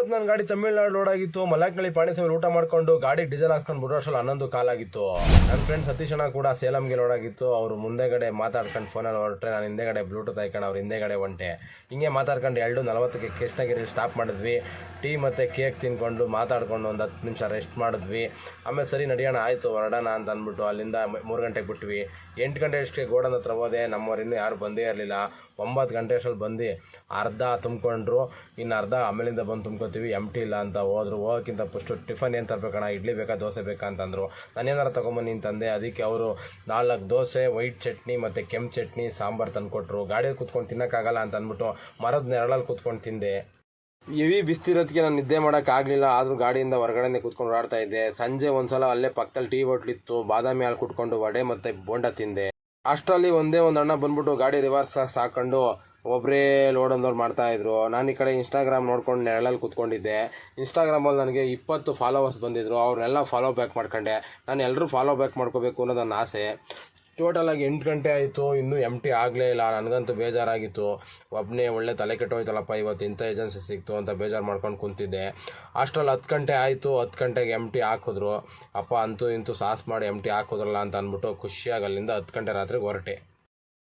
ಇವತ್ತು ನನ್ನ ಗಾಡಿ ತಮಿಳ್ನಾಡು ಲೋಡ್ ಆಗಿತ್ತು. ಮಲಕ್ನಳ್ಳಿ ಪಾಣಿಸ್ವಾಮಿ ಊಟ ಮಾಡ್ಕೊಂಡು ಗಾಡಿ ಡೀಸೆಲ್ ಹಾಕ್ಸ್ಕೊಂಡು ಬಿಡೋಷ್ಟರಲ್ಲಿ 11 ಕಾಲಾಗಿತ್ತು. ನನ್ನ ಫ್ರೆಂಡ್ ಸತೀಶ್ ಅಣ್ಣ ಕೂಡ ಸೇಲಂಗೆ ಲೋಡ್ ಆಗಿತ್ತು. ಅವ್ರು ಮುಂದೆಗಡೆ ಮಾತಾಡ್ಕೊಂಡು ಫೋನಲ್ಲಿ ಹೊರಟ್ರೆ ನಾನು ಹಿಂದೆಗಡೆ ಬ್ಲೂಟೂತ್ ಹಾಕೊಂಡು ಅವ್ರು ಹಿಂದೆಗಡೆ ಹೊಂಟೆ. ಹಿಂಗೆ ಮಾತಾಡ್ಕೊಂಡು 2:40ಕ್ಕೆ ಕೃಷ್ಣಗಿರಿ ಸ್ಟಾಪ್ ಮಾಡಿದ್ವಿ. ಟೀ ಮತ್ತು ಕೇಕ್ ತಿನ್ಕೊಂಡು ಮಾತಾಡ್ಕೊಂಡು ಒಂದು 10 ನಿಮಿಷ ರೆಸ್ಟ್ ಮಾಡಿದ್ವಿ. ಆಮೇಲೆ ಸರಿ ನಡಿಯೋಣ ಆಯಿತು ಹೊರಡೋಣ ಅಂತ ಅಂದ್ಬಿಟ್ಟು ಅಲ್ಲಿಂದ 3 ಗಂಟೆಗೆ ಬಿಟ್ವಿ. 8 ಗಂಟೆ ಅಷ್ಟೇ ಗೋಡನ್ ಹತ್ರ ಹೋದೆ. ನಮ್ಮವ್ರು ಇನ್ನೂ ಯಾರು ಬಂದೇ ಇರಲಿಲ್ಲ. 9 ಗಂಟೆ ಅಷ್ಟರಲ್ಲಿ ಬಂದು ಅರ್ಧ ತುಂಬ್ಕೊಂಡ್ರು. ಇನ್ನು ಅರ್ಧ ಆಮೇಲಿಂದ ಬಂದು ತುಂಬ್ಕೊತೀವಿ, ಎಂಟಿ ಇಲ್ಲ ಅಂತ ಹೋದ್ರು. ಹೋಗೋಕ್ಕಿಂತ ಫಸ್ಟು ಟಿಫನ್ ಏನು ತರಬೇಕಣ್ಣ, ಇಡ್ಲಿ ಬೇಕಾ ದೋಸೆ ಬೇಕಾ ಅಂತಂದರು. ನಾನೇನಾರು ತೊಗೊಂಬನ್ನಿ ಅಂತಂದೆ. ಅದಕ್ಕೆ ಅವರು 4 ದೋಸೆ, ವೈಟ್ ಚಟ್ನಿ ಮತ್ತು ಕೆಂಪು ಚಟ್ನಿ, ಸಾಂಬಾರು ತಂದುಕೊಟ್ರು. ಗಾಡಿಯಲ್ಲಿ ಕೂತ್ಕೊಂಡು ತಿನ್ನೋಕ್ಕಾಗಲ್ಲ ಅಂತ ಅಂದ್ಬಿಟ್ಟು ಮರದ ನೆರಳಲ್ಲಿ ಕೂತ್ಕೊಂಡು ತಿಂದೆ. ಹೆವಿ ಬಿಸ್ತಿರೋದಕ್ಕೆ ನಾನು ನಿದ್ದೆ ಮಾಡೋಕ್ಕಾಗಲಿಲ್ಲ. ಆದರೂ ಗಾಡಿಯಿಂದ ಹೊರಗಡೆನೇ ಕೂತ್ಕೊಂಡು ಓಡಾಡ್ತಾ ಇದ್ದೆ. ಸಂಜೆ ಒಂದು ಸಲ ಅಲ್ಲೇ ಪಕ್ಕದಲ್ಲಿ ಟೀ ಹೋಟ್ಲಿತ್ತು, ಬಾದಾಮಿ ಹಾಲು ಕುಟ್ಕೊಂಡು ವಡೆ ಮತ್ತು ಬೋಂಡ ತಿಂದೆ. ಅಷ್ಟರಲ್ಲಿ ಒಂದೇ ಒಂದು ಅಣ್ಣ ಬಂದ್ಬಿಟ್ಟು ಗಾಡಿ ರಿವರ್ಸ್ ಹಾಕೊಂಡು ಒಬ್ಬರೇ ಲೋಡ್ ಮಾಡ್ತಾಯಿದ್ರು. ನಾನು ಈ ಕಡೆ ಇನ್ಸ್ಟಾಗ್ರಾಮ್ ನೋಡ್ಕೊಂಡು ನೆರಳಲ್ಲಿ ಕೂತ್ಕೊಂಡಿದ್ದೆ. ಇನ್ಸ್ಟಾಗ್ರಾಮಲ್ಲಿ ನನಗೆ 20 ಫಾಲೋವರ್ಸ್ ಬಂದಿದ್ದರು. ಅವ್ರನ್ನೆಲ್ಲ ಫಾಲೋ ಬ್ಯಾಕ್ ಮಾಡ್ಕೊಂಡೆ. ನಾನು ಎಲ್ಲರೂ ಫಾಲೋ ಬ್ಯಾಕ್ ಮಾಡ್ಕೋಬೇಕು ಅನ್ನೋದು ನನ್ನ ಆಸೆ. ಟೋಟಲಾಗಿ 8 ಗಂಟೆ ಆಯಿತು, ಇನ್ನೂ ಎಂಟಿ ಆಗಲೇ ಇಲ್ಲ. ನನಗಂತೂ ಬೇಜಾರಾಗಿತ್ತು. ಒಬ್ಬನೇ ಒಳ್ಳೆ ತಲೆ ಕೆಟ್ಟೋಯ್ತಲ್ಲಪ್ಪ, ಇವತ್ತು ಇಂಥ ಏಜೆನ್ಸಿ ಸಿಕ್ತು ಅಂತ ಬೇಜಾರು ಮಾಡ್ಕೊಂಡು ಕುಂತಿದ್ದೆ. ಅಷ್ಟರಲ್ಲಿ 10 ಗಂಟೆ ಆಯಿತು. 10 ಗಂಟೆಗೆ ಎಂಟಿ ಹಾಕಿದ್ರು. ಅಪ್ಪ ಅಂತೂ ಇಂತೂ ಸಾಸ್ ಮಾಡಿ ಎಂಟಿ ಹಾಕಿದ್ರಲ್ಲ ಅಂತ ಅಂದ್ಬಿಟ್ಟು ಖುಷಿಯಾಗಿ ಅಲ್ಲಿಂದ 10 ಗಂಟೆ ರಾತ್ರಿಗೆ ಹೊರಟೆ.